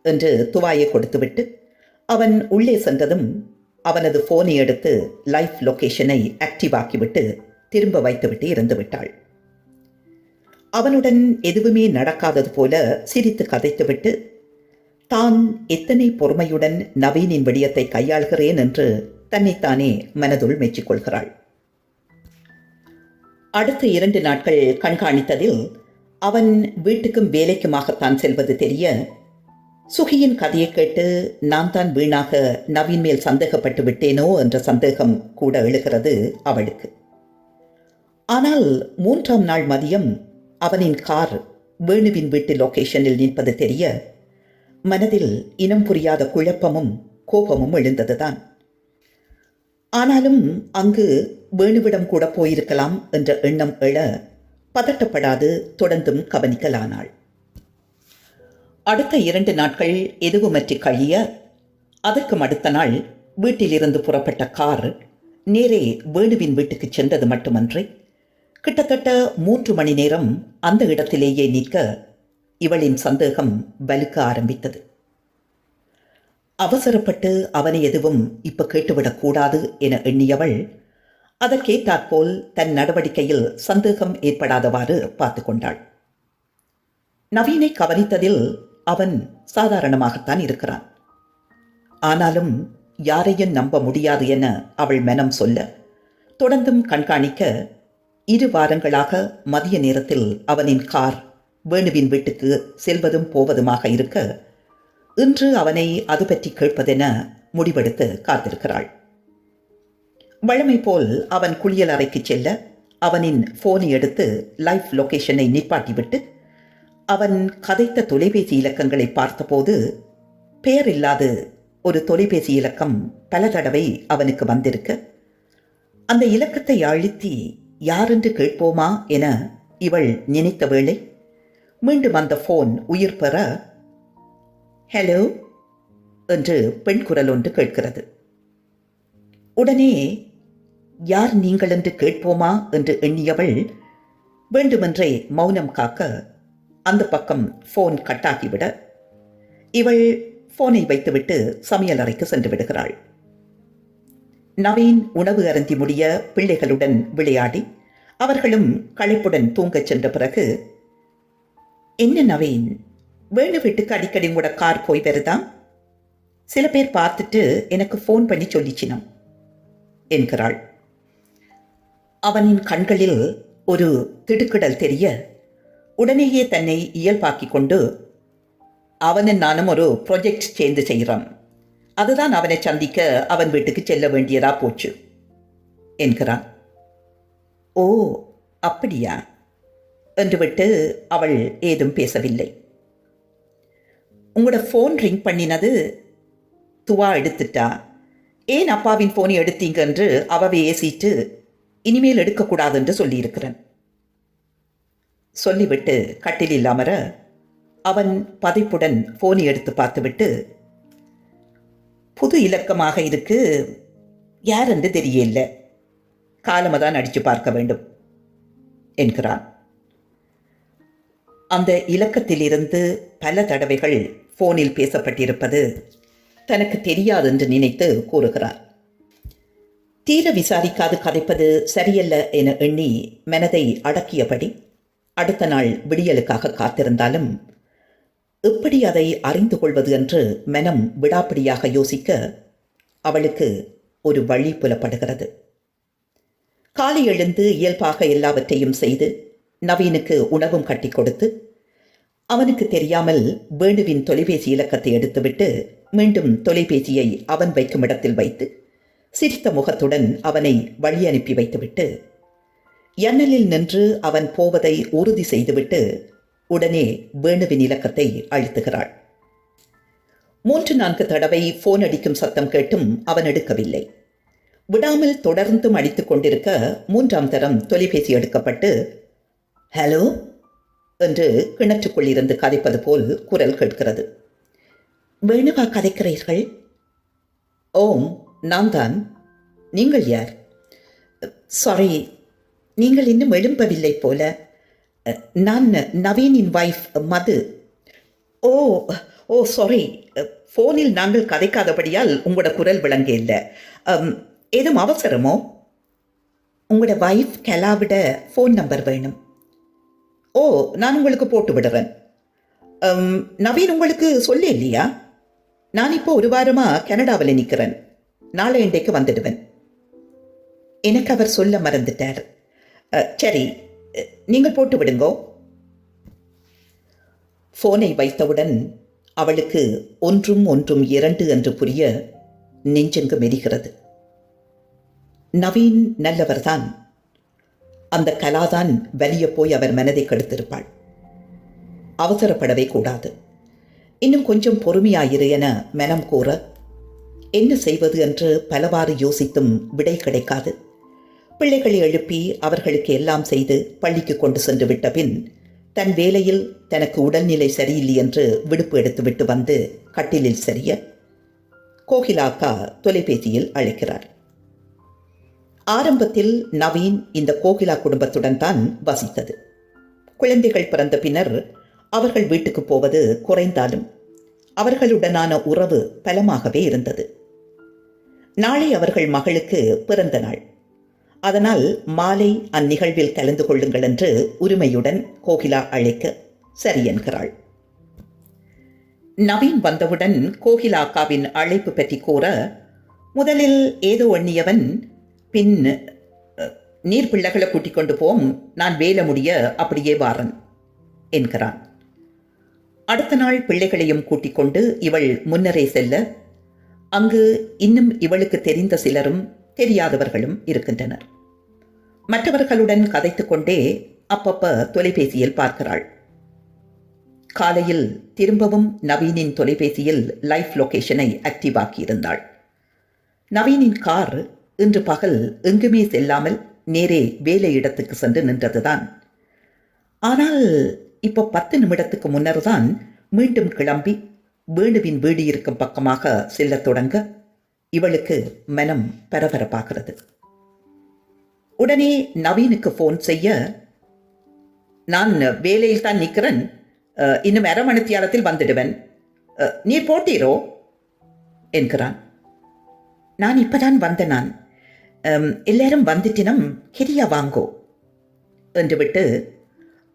என்று துவாயை கொடுத்துவிட்டு அவன் உள்ளே சென்றதும் அவனது போனை எடுத்து லைஃப் லொகேஷனை ஆக்டிவ் ஆக்கிவிட்டு திரும்ப வைத்துவிட்டு இருந்து விட்டாள். அவனுடன் எதுவுமே நடக்காதது போல சிரித்து கதைத்துவிட்டு தான் எத்தனை பொறுமையுடன் நவீனின் விடயத்தை கையாள்கிறேன் என்று தன்னைத்தானே மனதுள் மெச்சிக்கொள்கிறாள். அடுத்த 2 நாட்கள் கண்காணித்ததில் அவன் வீட்டுக்கும் வேலைக்குமாகத்தான் செல்வது தெரிய, சுகியின் கதையை கேட்டு நான் தான் வீணாக நவீன் மேல் சந்தேகப்பட்டு விட்டேனோ என்ற சந்தேகம் கூட எழுகிறது அவளுக்கு. ஆனால் 3ஆம் நாள் மதியம் அவனின் கார் வேணுவின் வீட்டு லொகேஷனில் நிற்பது தெரிய மனதில் இனம் புரியாத குழப்பமும் கோபமும் எழுந்ததுதான். ஆனாலும் அங்கு வேணுவிடம் கூட போயிருக்கலாம் என்ற எண்ணம் எழ பதட்டப்படாது தொடர்ந்தும் கவனிக்கலானாள். அடுத்த 2 நாட்கள் எதுவுமற்றி கழிய, அதற்கும் அடுத்த நாள் வீட்டிலிருந்து புறப்பட்ட கார் நேரே வேணுவின் வீட்டுக்கு சென்றது மட்டுமன்றி கிட்டத்தட்ட 3 மணி நேரம் அந்த இடத்திலேயே நிற்க இவளின் சந்தேகம் வலுக்க ஆரம்பித்தது. அவசரப்பட்டு அவனை எதுவும் இப்ப கேட்டுவிடக்கூடாது என எண்ணியவள் அதற்கேற்றாற்போல் தன் நடவடிக்கையில் சந்தேகம் ஏற்படாதவாறு பார்த்து கொண்டாள். நவீனை கவனித்ததில் அவன் சாதாரணமாகத்தான் இருக்கிறான். ஆனாலும் யாரையும் நம்ப முடியாது என அவள் மனம் சொல்ல, தொடர்ந்தும் கண்காணிக்க 2 வாரங்களாக மதிய நேரத்தில் அவனின் கார் வேணுவின் வீட்டுக்கு செல்வதும் போவதுமாக இருக்க, இன்று அவனை அது பற்றி கேட்பதென முடிவெடுத்து காத்திருக்கிறாள். வழமை போல் அவன் குளியல் அறைக்கு செல்ல அவனின் போனை எடுத்து லைஃப் லொகேஷனை நிப்பாட்டிவிட்டு அவன் கதைத்த தொலைபேசி இலக்கங்களை பார்த்தபோது பெயர் இல்லாத ஒரு தொலைபேசி இலக்கம் பல தடவை அவனுக்கு வந்திருக்க, அந்த இலக்கத்தை அழுத்தி யாரென்று கேட்போமா என இவள் நினைத்த வேளை மீண்டும் அந்த போன் உயிர் பெற, ஹலோ என்று பெண் குரல் ஒன்று கேட்கிறது. உடனே யார் நீங்கள் என்று கேட்போமா என்று எண்ணியவள் வேண்டுமென்றே மௌனம் காக்க அந்த பக்கம் போன் கட்டாகிவிட இவள் போனை வைத்துவிட்டு சமையல் அறைக்கு சென்று விடுகிறாள். நவீன் உணவு அருந்தி முடிய பிள்ளைகளுடன் விளையாடி அவர்களும் களைப்புடன் தூங்கச் சென்ற பிறகு, என்ன நவீன், வேணு வீட்டுக்கு அடிக்கடி கூட கார் போய் வருதாம், சில பேர் பார்த்துட்டு எனக்கு போன் பண்ணி சொல்லிச்சினம் என்கிறாள். அவனின் கண்களில் ஒரு திடுக்கிடல் தெரிய உடனேயே தன்னை இயல்பாக்கிக் கொண்டு, அவனும் நானும் ஒரு ப்ராஜெக்ட் சேர்ந்து செய்கிறான், அதுதான் அவனை சந்திக்க அவன் வீட்டுக்கு செல்ல வேண்டியதா போச்சு என்கிறான். ஓ அப்படியா என்று விட்டு அவள் ஏதும் பேசவில்லை. உங்களோட ஃபோன் ரிங் பண்ணினது துவா எடுத்துட்டா, ஏன் அப்பாவின் ஃபோனை எடுத்தீங்க என்று அவவை ஏசிட்டு இனிமேல் எடுக்கக்கூடாது என்று சொல்லியிருக்கிறேன். சொல்லிவிட்டு கட்டிலில் அமர அவன் பதைப்புடன் போனை எடுத்து பார்த்துவிட்டு, புது இலக்கமாக இருக்கு, யார் என்று தெரியல, காலமதான் அடித்து பார்க்க வேண்டும் என்கிறான். அந்த இலக்கத்திலிருந்து பல தடவைகள் போனில் பேசப்பட்டிருப்பது தனக்கு தெரியாது என்று நினைத்து கூறுகிறார். தீர விசாரிக்காது கதைப்பது சரியல்ல என எண்ணி மனதை அடக்கியபடி அடுத்த நாள் விடியலுக்காக காத்திருந்தாலும் எப்படி அதை அறிந்து கொள்வது என்று மனம் விடாப்பிடியாக யோசிக்க அவளுக்கு ஒரு வழி புலப்படுகிறது. காலை எழுந்து இயல்பாக எல்லாவற்றையும் செய்து நவீனுக்கு உணவும் கட்டி கொடுத்து அவனுக்கு தெரியாமல் வேணுவின் தொலைபேசி இலக்கத்தை எடுத்துவிட்டு மீண்டும் தொலைபேசியை அவன் வைக்கும் இடத்தில் வைத்து சிரித்த முகத்துடன் அவனை வழி அனுப்பி வைத்துவிட்டு எண்ணலில் நின்று அவன் போவதை உறுதி செய்துவிட்டு உடனே வேணுவின் இலக்கத்தை அழுத்துகிறாள். 3-4 தடவை போன் அடிக்கும் சத்தம் கேட்டும் அவன் எடுக்கவில்லை. விடாமல் தொடர்ந்தும் அடித்துக் கொண்டிருக்க 3ஆம் தரம் தொலைபேசி எடுக்கப்பட்டு, ஹலோ என்று கிணற்றுக்குள் இருந்து கதைப்பது போல் குரல் கேட்கிறது. வேணுவா கதைக்கிறீர்கள்? ஓம், நான் தான். நீங்கள் யார்? சாரி, நீங்கள் இன்னும் எழும்பவில்லை போல. நான் நவீனின் வைஃப் மது. ஓ ஓ சாரி, ஃபோனில் நாங்கள் கதைக்காதபடியால் உங்களோட குரல் விளங்க இல்லை. ஏதும் அவசரமோ? உங்களோட வைஃப் கெலாவிட ஃபோன் நம்பர் வேணும். ஓ, நான் உங்களுக்கு போட்டு விடுறேன். நவீன் உங்களுக்கு சொல்லி இல்லையா? நான் இப்போ ஒரு வாரமாக கனடாவில் நிற்கிறேன். நாளை இன்றைக்கு வந்துடுவேன். எனக்கு அவர் சொல்ல மறந்துட்டார். சரி, நீங்கள் போட்டு விடுங்கோ. ஃபோனை வைத்தவுடன் அவளுக்கு ஒன்றும் 2 என்று புரிய நெஞ்செங்கு மெரிகிறது. நவீன் நல்லவர்தான். அந்த கலாதான் வலிய போய் அவர் மனதை கெடுத்திருப்பாள். அவசரப்படவே கூடாது. இன்னும் கொஞ்சம் பொறுமையாயிரு என மனம் கூற என்ன செய்வது என்று பலவாறு யோசித்தும் விடை கிடைக்காது. பிள்ளைகளை எழுப்பி அவர்களுக்கு எல்லாம் செய்து பள்ளிக்கு கொண்டு சென்று விட்ட பின் தன் வேலையில் தனக்கு உடல்நிலை சரியில்லை என்று விடுப்பு எடுத்துவிட்டு வந்து கட்டிலில் சரிய கோகிலா அக்கா தொலைபேசியில் அழைக்கிறார். ஆரம்பத்தில் நவீன் இந்த கோகிலா குடும்பத்துடன் தான் வசித்தது. குழந்தைகள் பிறந்த பின்னர் அவர்கள் வீட்டுக்கு போவது குறைந்தாலும் அவர்களுடனான உறவு பலமாகவே இருந்தது. நாளை அவர்கள் மகளுக்கு பிறந்த நாள். அதனால் மாலை அந்நிகழ்வில் கலந்து கொள்ளுங்கள் என்று உரிமையுடன் கோகிலா அழைக்க சரி என்கிறாள். நவீன் வந்தவுடன் கோகிலா அக்காவின் அழைப்பு பற்றி கூற முதலில் ஏதோ எண்ணியவன் பின் நீர் பிள்ளைகளை கூட்டிக் கொண்டு போம், நான் வேலை முடிய அப்படியே வாரன் என்கிறான். அடுத்த நாள் பிள்ளைகளையும் கூட்டிக் கொண்டு இவள் முன்னரே செல்ல அங்கு இன்னும் இவளுக்கு தெரிந்த சிலரும் தெரியாதவர்களும் இருக்கின்றனர். மற்றவர்களுடன் கதைத்துக் கொண்டே அப்பப்ப தொலைபேசியில் பார்க்கிறாள். காலையில் திரும்பவும் நவீனின் தொலைபேசியில் லைவ் லொகேஷனை ஆக்டிவ் ஆக்கியிருந்தாள். நவீனின் கார் இன்று பகல் எங்குமே செல்லாமல் நேரே வேலை இடத்துக்கு சென்று நின்றதுதான். ஆனால் இப்போ 10 நிமிடத்துக்கு முன்னர் தான் மீண்டும் கிளம்பி வேணுவின் வீடு இருக்கும் பக்கமாக செல்ல தொடங்க இவளுக்கு மனம் பரபரப்பாகிறது. உடனே நவீனுக்கு ஃபோன் செய்ய, நான் வேலையில் தான் நிற்கிறேன், இன்னும் 1/2 மணி நேரத்தில் வந்துடுவேன், நீ போட்டீரோ என்கிறான். நான் இப்பதான் வந்த, நான் எல்லாரும் வந்துட்டினம் கிரியா வாங்கோ என்று விட்டு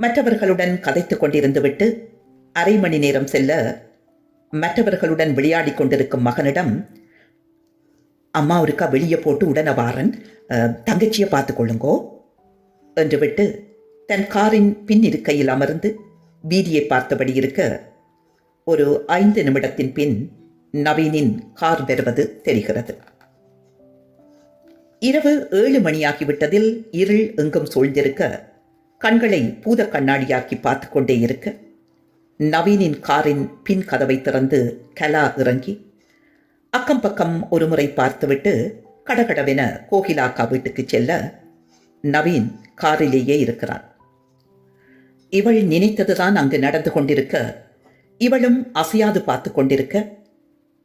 மற்றவர்களுடன் கதைத்து கொண்டிருந்து விட்டு 1/2 மணி நேரம் செல்ல மற்றவர்களுடன் விளையாடி கொண்டிருக்கும் மகனிடம், அம்மா ஒருக்கா வெளியே போட்டு உடனே வாரன், தங்கச்சியை பார்த்து கொள்ளுங்கோ என்று விட்டு தன் காரின் பின் இருக்கையில் அமர்ந்து வீதியை பார்த்தபடி இருக்க ஒரு 5 நிமிடத்தின் பின் நவீனின் கார் வருவது தெரிகிறது. இரவு 7 மணியாகிவிட்டதில் இருள் எங்கும் சூழ்ந்திருக்க கண்களை பூத கண்ணாடியாக்கி பார்த்து கொண்டே இருக்க நவீனின் காரின் பின் கதவை திறந்து கலா இறங்கி அக்கம் பக்கம் ஒரு முறை பார்த்துவிட்டு கடகடவென கோகிலா அக்கா வீட்டுக்கு செல்ல நவீன் காரிலேயே இருக்கிறான். இவள் நினைத்ததுதான் அங்கு நடந்து கொண்டிருக்க, இவளும் அசையாது பார்த்து கொண்டிருக்க,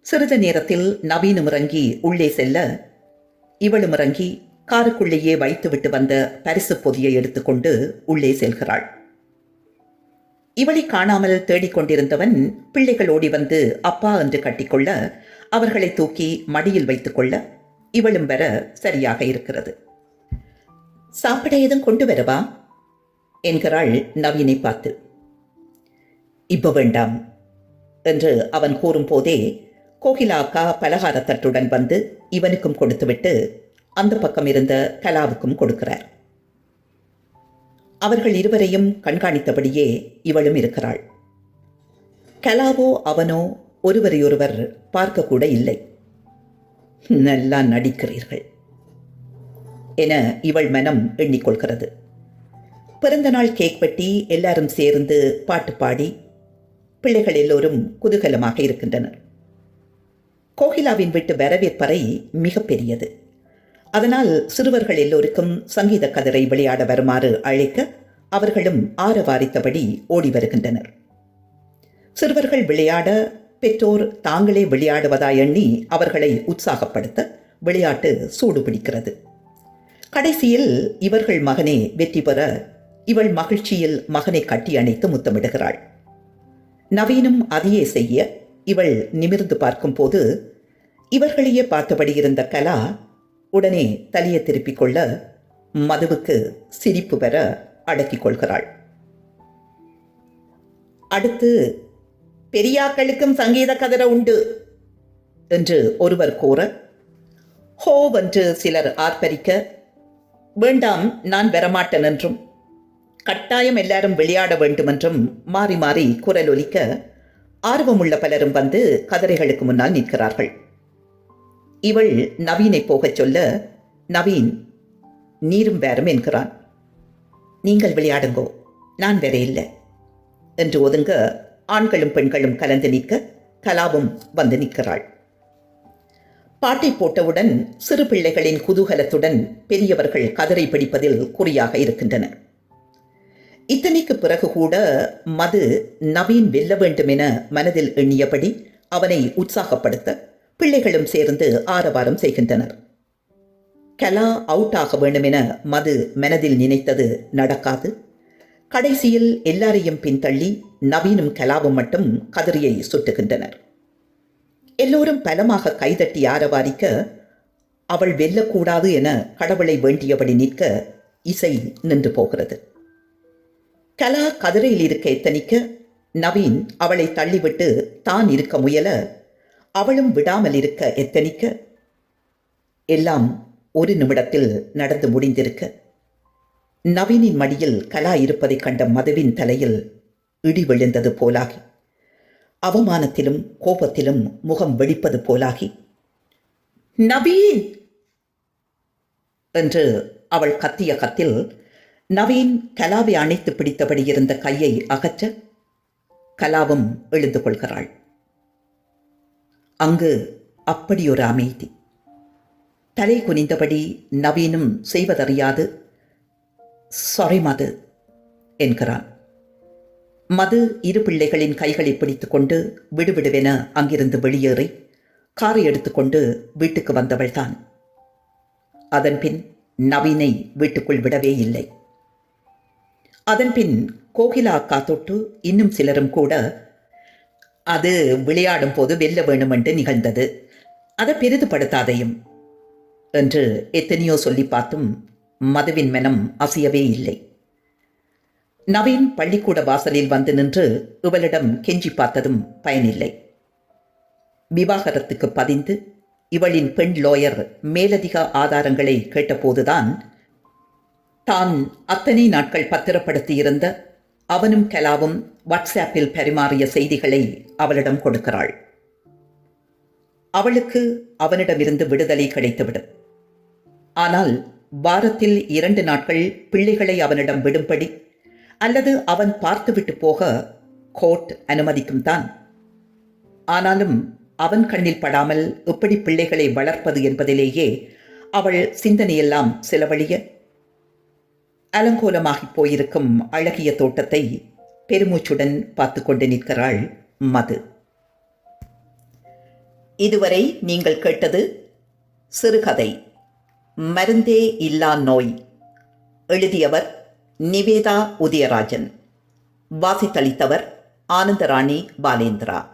சிறிது நேரத்தில் நவீனும் இறங்கி உள்ளே செல்ல, இவளும் இறங்கி காருக்குள்ளேயே வைத்துவிட்டு வந்த பரிசு பொதியை எடுத்துக்கொண்டு உள்ளே செல்கிறாள். இவளை காணாமல் தேடிக்கொண்டிருந்தவன் பிள்ளைகள் ஓடி வந்து அப்பா என்று கட்டிக்கொள்ள, அவர்களை தூக்கி மடியில் வைத்துக்கொள்ள, இவளும் வர சரியாக இருக்கிறது. சாப்பிட ஏதும் கொண்டு வரவா என்கிறாள் நவீனை பார்த்து. இப்ப வேண்டாம் என்று அவன் கூறும் போதே கோகிலா அக்கா பலகாரத்தட்டுடன் வந்து இவனுக்கும் கொடுத்துவிட்டு அந்த பக்கம் இருந்த கலாவுக்கும் கொடுக்கிறார். அவர்கள் இருவரையும் கண்காணித்தபடியே இவளும் இருக்கிறாள். கலாவோ அவனோ ஒருவரையொருவர் பார்க்கக்கூட இல்லை. நல்லா நடிக்கிறீர்கள் என இவள் மனம் எண்ணிக்கொள்கிறது. பிறந்த நாள் கேக் வெட்டி எல்லாரும் சேர்ந்து பாட்டு பாடி பிள்ளைகள் எல்லோரும் குதூகலமாக இருக்கின்றனர். கோகிலாவின் வீட்டு வரவேற்பறை மிக பெரியது. அதனால் சிறுவர்கள் எல்லோருக்கும் சங்கீத கதிரை விளையாட வருமாறு அழைக்க அவர்களும் ஆரவாரித்தபடி ஓடி வருகின்றனர். சிறுவர்கள் விளையாட பெற்றோர் தாங்களே விளையாடுவதா எண்ணி அவர்களை உற்சாகப்படுத்த விளையாட்டு சூடு பிடிக்கிறது. கடைசியில் இவர்கள் மகனே வெற்றி பெற இவள் மகிழ்ச்சியில் மகனை கட்டி அணைத்து முத்தமிடுகிறாள். நவீனும் அதையே செய்ய இவள் நிமிர்ந்து பார்க்கும் போது இவர்களையே பார்த்தபடி இருந்த கலா உடனே தலையை திருப்பிக் கொள்ள மதுவுக்கு சிரிப்பு பெற அடக்கிக் கொள்கிறாள். அடுத்து பெரியாக்களுக்கும் சங்கீத கதிர உண்டு என்று ஒருவர் கூற, ஹோவென்று சிலர் ஆர்ப்பரிக்க, வேண்டாம் நான் வரமாட்டேன் என்றும் கட்டாயம் எல்லாரும் விளையாட வேண்டுமென்றும் மாறி மாறி குரல் ஒலிக்க, ஆர்வமுள்ள பலரும் வந்து கதிரைகளுக்கு முன்னால் நிற்கிறார்கள். இவள் நவீனை போகச் சொல்ல, நவீன் நீரும் வேறும் என்கிறான். நீங்கள் விளையாடுங்கோ, நான் வேற இல்லை என்று ஒதுங்க ஆண்களும் பெண்களும் கலந்து நிற்க கலாவும் வந்து நிற்கிறாள். பாட்டை போட்டவுடன் சிறு பிள்ளைகளின் குதூகலத்துடன் பெரியவர்கள் கதிரை பிடிப்பதில் குறியாக இருக்கின்றனர். இத்தனைக்கு பிறகு கூட மது நவீன் வெல்ல வேண்டும் என மனதில் எண்ணியபடி அவனை உற்சாகப்படுத்த பிள்ளைகளும் சேர்ந்து ஆரவாரம் செய்கின்றனர். கலா அவுட் ஆக வேண்டும் என மது மனதில் நினைத்தது நடக்காது. கடைசியில் எல்லாரையும் பின்தள்ளி நவீனும் கலாவும் மட்டும் கதிரியை சுட்டுகின்றனர். எல்லோரும் பலமாக கைதட்டி ஆரவாரிக்க, அவள் வெல்லக்கூடாது என கடவுளை வேண்டியபடி நிற்க இசை நின்று போகிறது. கலா கதிரையில் இருக்க எத்தனிக்க நவீன் அவளை தள்ளிவிட்டு தான் இருக்க முயல, அவளும் விடாமல் இருக்க எத்தனிக்க, எல்லாம் ஒரு நிமிடத்தில் நடந்து முடிந்திருக்க, நவீனின் மடியில் கலா இருப்பதைக் கண்ட மதுவின் தலையில் இடி விழுந்தது போலாகி, அவமானத்திலும் கோபத்திலும் முகம் வெடிப்பது போலாகி, நவீன் என்று அவள் கத்திய கத்தில் நவீன் கலாவை அணைத்து பிடித்தபடி இருந்த கையை அகற்ற கலாவும் எழுந்து கொள்கிறாள். அங்கு அப்படியொரு அமைதி. தலை குனிந்தபடி நவீனும் செய்வதறியாது சாரி மது என்கிறான். மது இரு பிள்ளைகளின் கைகளை பிடித்துக்கொண்டு விடுவிடுவென அங்கிருந்து வெளியேறி காரை எடுத்துக்கொண்டு வீட்டுக்கு வந்தவள்தான். அதன்பின் நவீனை வீட்டுக்குள் விடவே இல்லை. அதன்பின் கோகிலா அக்கா தொட்டு இன்னும் சிலரும் கூட அது விளையாடும் போது வெல்ல வேணுமென்று நிகழ்ந்தது, அதை பெரிதுபடுத்தாதையும் என்று எத்தனையோ சொல்லி பார்த்தும் மதுவின் மனம் அசையவே இல்லை. நவீன் பள்ளிக்கூட வாசலில் வந்து நின்று இவளிடம் கெஞ்சி பார்த்ததும் பயனில்லை. விவாகரத்துக்கு பதிந்து இவளின் பெண் லோயர் மேலதிக ஆதாரங்களை கேட்டபோதுதான் தான் அத்தனை நாட்கள் பத்திரப்படுத்தியிருந்த அவனும் கலாவும் வாட்ஸ்ஆப்பில் பரிமாறிய செய்திகளை அவளிடம் கொடுக்கிறாள். அவளுக்கு அவனிடமிருந்து விடுதலை கிடைத்துவிடும். ஆனால் வாரத்தில் 2 நாட்கள் பிள்ளைகளை அவனிடம் விடும்படி அல்லது அவன் பார்த்துவிட்டு போக கோர்ட் அனுமதிக்கும் தான். ஆனாலும் அவன் கண்ணில் படாமல் எப்படி பிள்ளைகளை வளர்ப்பது என்பதிலேயே அவள் சிந்தனையெல்லாம் செலவழிய, அலங்கோலமாகி போயிருக்கும் அழகிய தோட்டத்தை பெருமூச்சுடன் பார்த்து கொண்டு நிற்கிறாள் மது. இதுவரை நீங்கள் கேட்டது சிறுகதை மருந்தே இல்லா நோய். எழுதியவர் நிவேதா உதயராஜன். வாசித்தளித்தவர் ஆனந்தராணி பாலேந்திரா.